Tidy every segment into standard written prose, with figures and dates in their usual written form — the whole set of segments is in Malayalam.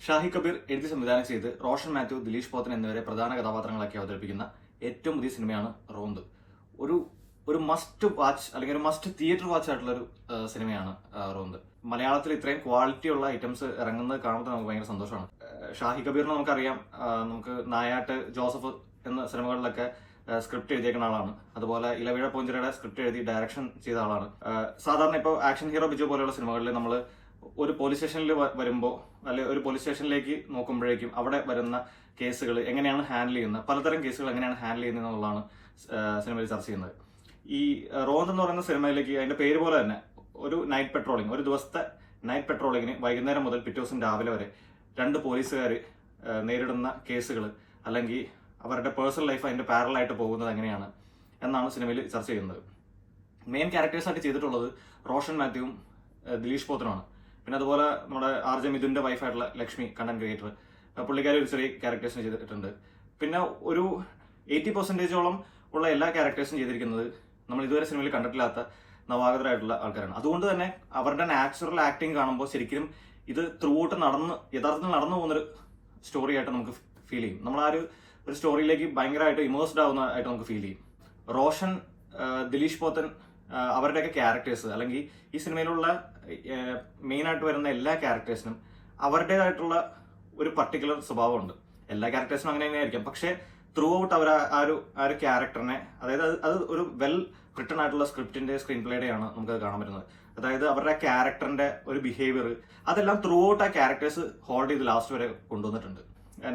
ഷാഹി കബീർ എഴുതി സംവിധാനം ചെയ്ത് റോഷൻ മാത്യു, ദിലീഷ് പോത്തൻ എന്നിവരെ പ്രധാന കഥാപാത്രങ്ങളാക്കി അവതരിപ്പിക്കുന്ന ഏറ്റവും പുതിയ സിനിമയാണ് റോന്ത്. ഒരു ഒരു മസ്റ്റ് വാച്ച് അല്ലെങ്കിൽ ഒരു മസ്റ്റ് തിയേറ്റർ വാച്ച് ആയിട്ടുള്ള ഒരു സിനിമയാണ് റോന്ത്. മലയാളത്തിൽ ഇത്രയും ക്വാളിറ്റിയുള്ള ഐറ്റംസ് ഇറങ്ങുന്നത് കാണുമ്പോൾ നമുക്ക് ഭയങ്കര സന്തോഷമാണ്. ഷാഹി കബീറിനെ നമുക്കറിയാം, നമുക്ക് നായാട്ട്, ജോസഫ് എന്ന സിനിമകളിലൊക്കെ സ്ക്രിപ്റ്റ് എഴുതിയേക്കുന്ന ആളാണ്. അതുപോലെ ഇലവിഴ പൂഞ്ചിറയുടെ സ്ക്രിപ്റ്റ് എഴുതി ഡയറക്ഷൻ ചെയ്ത ആളാണ്. സാധാരണ ഇപ്പോൾ ആക്ഷൻ ഹീറോ ബിജു പോലെയുള്ള സിനിമകളിൽ നമ്മൾ ഒരു പോലീസ് സ്റ്റേഷനിൽ വരുമ്പോൾ അല്ലെ ഒരു പോലീസ് സ്റ്റേഷനിലേക്ക് നോക്കുമ്പോഴേക്കും അവിടെ വരുന്ന കേസുകൾ എങ്ങനെയാണ് ഹാൻഡിൽ ചെയ്യുന്നത്, പലതരം കേസുകൾ എങ്ങനെയാണ് ഹാൻഡിൽ ചെയ്യുന്നത് എന്നുള്ളതാണ് സിനിമയിൽ ചർച്ച ചെയ്യുന്നത്. ഈ റോന്ത് എന്ന് പറയുന്ന സിനിമയിലേക്ക് അതിന്റെ പേര് പോലെ തന്നെ ഒരു നൈറ്റ് പെട്രോളിംഗ്, ഒരു ദിവസത്തെ നൈറ്റ് പെട്രോളിങ്ങിന് വൈകുന്നേരം മുതൽ പിറ്റേ ദിവസം രാവിലെ വരെ രണ്ട് പോലീസുകാർ നേരിടുന്ന കേസുകൾ അല്ലെങ്കിൽ അവരുടെ പേഴ്സണൽ ലൈഫ് അതിന്റെ പാരലായിട്ട് പോകുന്നത് എങ്ങനെയാണ് എന്നാണ് സിനിമയിൽ ചർച്ച ചെയ്യുന്നത്. മെയിൻ ക്യാരക്ടേഴ്സായിട്ട് ചെയ്തിട്ടുള്ളത് റോഷൻ മാത്യുവും ദിലീഷ് പോത്തനുമാണ്. പിന്നെ അതുപോലെ നമ്മുടെ RJ മിഥുന്റെ വൈഫായിട്ടുള്ള ലക്ഷ്മി, കണ്ടന്റ് ക്രിയേറ്റർ, പുള്ളിക്കാരി ഒരു ചെറിയ ക്യാരക്ടേഴ്സിന് ചെയ്തിട്ടുണ്ട്. പിന്നെ ഒരു 80% ഉള്ള എല്ലാ ക്യാരക്ടേഴ്സും ചെയ്തിരിക്കുന്നത് നമ്മൾ ഇതുവരെ സിനിമയിൽ കണ്ടിട്ടില്ലാത്ത നവാഗതരായിട്ടുള്ള ആൾക്കാരാണ്. അതുകൊണ്ട് തന്നെ അവരുടെ നാച്ചുറൽ ആക്ടിങ് കാണുമ്പോൾ ശരിക്കും ഇത് ത്രൂ ഔട്ട് യഥാർത്ഥത്തിൽ നടന്നു പോകുന്നൊരു സ്റ്റോറി ആയിട്ട് നമുക്ക് ഫീൽ ചെയ്യും. നമ്മൾ ആ ഒരു സ്റ്റോറിയിലേക്ക് ഭയങ്കരമായിട്ട് ഇമേഴ്സ്ഡ് ആവുന്നതായിട്ട് നമുക്ക് ഫീൽ ചെയ്യും. റോഷൻ, ദിലീഷ് പോത്തൻ, അവരുടെയൊക്കെ ക്യാരക്ടേഴ്സ് അല്ലെങ്കിൽ ഈ സിനിമയിലുള്ള മെയിൻ ആയിട്ട് വരുന്ന എല്ലാ ക്യാരക്ടേഴ്സിനും അവരുടേതായിട്ടുള്ള ഒരു പർട്ടിക്കുലർ സ്വഭാവമുണ്ട്. എല്ലാ ക്യാരക്ടേഴ്സിനും അങ്ങനെ തന്നെയായിരിക്കും. പക്ഷേ ത്രൂ ഔട്ട് അവർ ആ ഒരു ക്യാരക്ടറിനെ, അതായത് അത് ഒരു വെൽ റിട്ടൺ ആയിട്ടുള്ള സ്ക്രീൻ പ്ലേയുടെയാണ് നമുക്ക് കാണാൻ പറ്റുന്നത്. അതായത് അവരുടെ ക്യാരക്ടറിന്റെ ഒരു ബിഹേവിയർ അതെല്ലാം ത്രൂ ഔട്ട് ആ ക്യാരക്ടേഴ്സ് ഹോൾഡ് ചെയ്ത് ലാസ്റ്റ് വരെ കൊണ്ടുവന്നിട്ടുണ്ട്.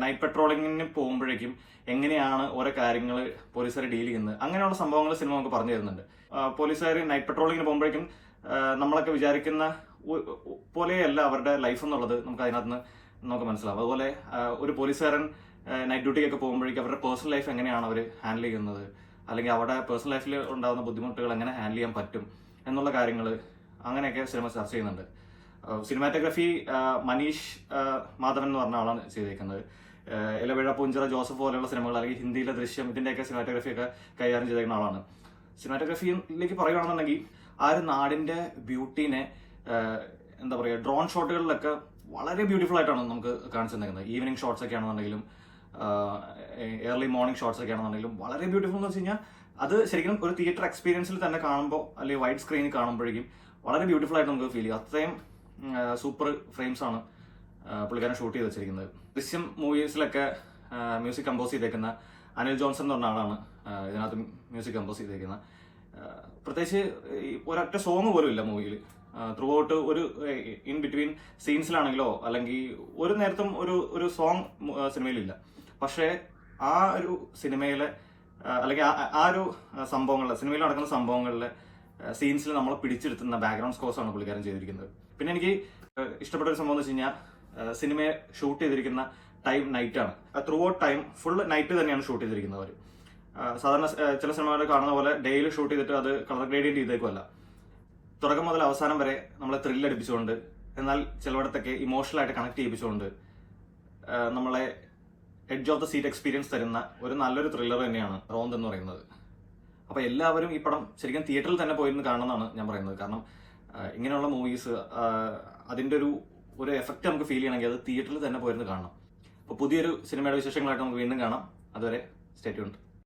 നൈറ്റ് പെട്രോളിങ്ങിന് പോകുമ്പോഴേക്കും എങ്ങനെയാണ് ഓരോ കാര്യങ്ങൾ പോലീസുകാർ ഡീൽ ചെയ്യുന്നത്, അങ്ങനെയുള്ള സംഭവങ്ങൾ സിനിമ നമുക്ക് പറഞ്ഞു തരുന്നുണ്ട്. പോലീസുകാർ നൈറ്റ് പെട്രോളിങ്ങിന് പോകുമ്പോഴേക്കും നമ്മളൊക്കെ വിചാരിക്കുന്ന പോലെയല്ല അവരുടെ ലൈഫ് എന്നുള്ളത് നമുക്ക് അതിനകത്ത് നിന്ന് നമുക്ക് മനസ്സിലാവും. അതുപോലെ ഒരു പോലീസുകാരൻ നൈറ്റ് ഡ്യൂട്ടിക്കൊക്കെ പോകുമ്പോഴേക്കും അവരുടെ പേഴ്സണൽ ലൈഫ് എങ്ങനെയാണ് അവർ ഹാൻഡിൽ ചെയ്യുന്നത്, അല്ലെങ്കിൽ അവരുടെ പേഴ്സണൽ ലൈഫിൽ ഉണ്ടാകുന്ന ബുദ്ധിമുട്ടുകൾ എങ്ങനെ ഹാൻഡിൽ ചെയ്യാൻ പറ്റും എന്നുള്ള കാര്യങ്ങൾ അങ്ങനെയൊക്കെ സിനിമ ചർച്ച ചെയ്യുന്നുണ്ട്. സിനിമാറ്റോഗ്രാഫി മനീഷ് മാധവൻ എന്ന് പറഞ്ഞ ആളാണ് ചെയ്തേക്കുന്നത്. ഇലവിഴ പൂഞ്ചിറ, ജോസഫ് പോലെയുള്ള സിനിമകൾ അല്ലെങ്കിൽ ഹിന്ദിയിലെ ദൃശ്യം, ഇതിന്റെയൊക്കെ സിനിമാറ്റോഗ്രാഫി ഒക്കെ കൈകാര്യം ചെയ്തേക്കുന്ന ആളാണ്. സിനിമാറ്റോഗ്രാഫിയിലേക്ക് പറയുകയാണെന്നുണ്ടെങ്കിൽ ആ ഒരു നാടിന്റെ ബ്യൂട്ടീനെ എന്താ പറയുക, ഡ്രോൺ ഷോട്ടുകളിലൊക്കെ വളരെ ബ്യൂട്ടിഫുൾ ആയിട്ടാണ് നമുക്ക് കാണിച്ചു തന്നിരിക്കുന്നത്. ഈവനിങ് ഷോട്ട്സ് ഒക്കെ ആണെന്നുണ്ടെങ്കിലും ഏർലി മോർണിംഗ് ഷോട്ട്സ് ഒക്കെ ആണെന്നുണ്ടെങ്കിലും വളരെ ബ്യൂട്ടിഫുൾ എന്ന് വെച്ച് കഴിഞ്ഞാൽ അത് ശരിക്കും ഒരു തിയേറ്റർ എക്സ്പീരിയൻസിൽ തന്നെ കാണുമ്പോൾ അല്ലെങ്കിൽ വൈഡ് സ്ക്രീനിൽ കാണുമ്പോഴേക്കും വളരെ ബ്യൂട്ടിഫുൾ ആയിട്ട് നമുക്ക് ഫീൽ ചെയ്യും. അത്രയും സൂപ്പർ ഫ്രെയിംസ് ആണ് പുള്ളിക്കാരൻ ഷൂട്ട് ചെയ്ത് വെച്ചിരിക്കുന്നത്. ദൃശ്യം മൂവീസിലൊക്കെ മ്യൂസിക് കമ്പോസ് ചെയ്തേക്കുന്ന അനിൽ ജോൺസൺ എന്ന് പറഞ്ഞ ആളാണ് ഇതിനകത്ത് മ്യൂസിക് കമ്പോസ് ചെയ്തേക്കുന്നത്. പ്രത്യേകിച്ച് ഒരൊറ്റ സോങ് പോലും ഇല്ല മൂവിയിൽ. ത്രൂ ഔട്ട് ഒരു ഇൻ ബിറ്റ്വീൻ സീൻസിലാണെങ്കിലോ അല്ലെങ്കിൽ ഒരു നേരത്തും ഒരു സോങ് സിനിമയിലില്ല. പക്ഷേ ആ ഒരു സിനിമയിലെ അല്ലെങ്കിൽ ആ ഒരു സംഭവങ്ങളിലെ സിനിമയിൽ നടക്കുന്ന സംഭവങ്ങളിലെ സീൻസിൽ നമ്മളെ പിടിച്ചെടുത്തുന്ന ബാക്ക്ഗ്രൗണ്ട് സ്കോർസ് ആണ് പുള്ളിക്കാരൻ ചെയ്തിരിക്കുന്നത്. പിന്നെ എനിക്ക് ഇഷ്ടപ്പെട്ട ഒരു സംഭവം എന്ന് വെച്ച് കഴിഞ്ഞാൽ സിനിമയെ ഷൂട്ട് ചെയ്തിരിക്കുന്ന ടൈം നൈറ്റ് ആണ്. Through out time full night തന്നെയാണ് ഷൂട്ട് ചെയ്തിരിക്കുന്നത്. സാധാരണ ചില സിനിമകൾ കാണുന്ന പോലെ ഡെയിലി ഷൂട്ട് ചെയ്തിട്ട് അത് കളർ ഗ്രേഡിയന്റ് ചെയ്തേക്കുമല്ല. തുടക്കം മുതൽ അവസാനം വരെ നമ്മളെ ത്രില്ലടിപ്പിച്ചുകൊണ്ട്, എന്നാൽ ചിലയിടത്തൊക്കെ ഇമോഷണൽ ആയിട്ട് കണക്ട് ചെയ്യിപ്പിച്ചുകൊണ്ട് നമ്മളെ edge of the seat experience തരുന്ന ഒരു നല്ലൊരു ത്രില്ലർ തന്നെയാണ് റോന്ത് എന്ന് പറയുന്നത്. അപ്പൊ എല്ലാവരും ഈ പടം ശരിക്കും തിയേറ്ററിൽ തന്നെ പോയിരുന്ന് കാണണമെന്നാണ് ഞാൻ പറയുന്നത്. കാരണം ഇങ്ങനെയുള്ള മൂവീസ് അതിന്റെ ഒരു എഫക്റ്റ് നമുക്ക് ഫീൽ ചെയ്യണമെങ്കിൽ അത് തിയേറ്ററിൽ തന്നെ പോയിരുന്ന് കാണണം. അപ്പോൾ പുതിയൊരു സിനിമയുടെ വിശേഷങ്ങളായിട്ട് നമുക്ക് വീണ്ടും കാണാം. അതുവരെ സ്റ്റേ ട്യൂൺഡ്.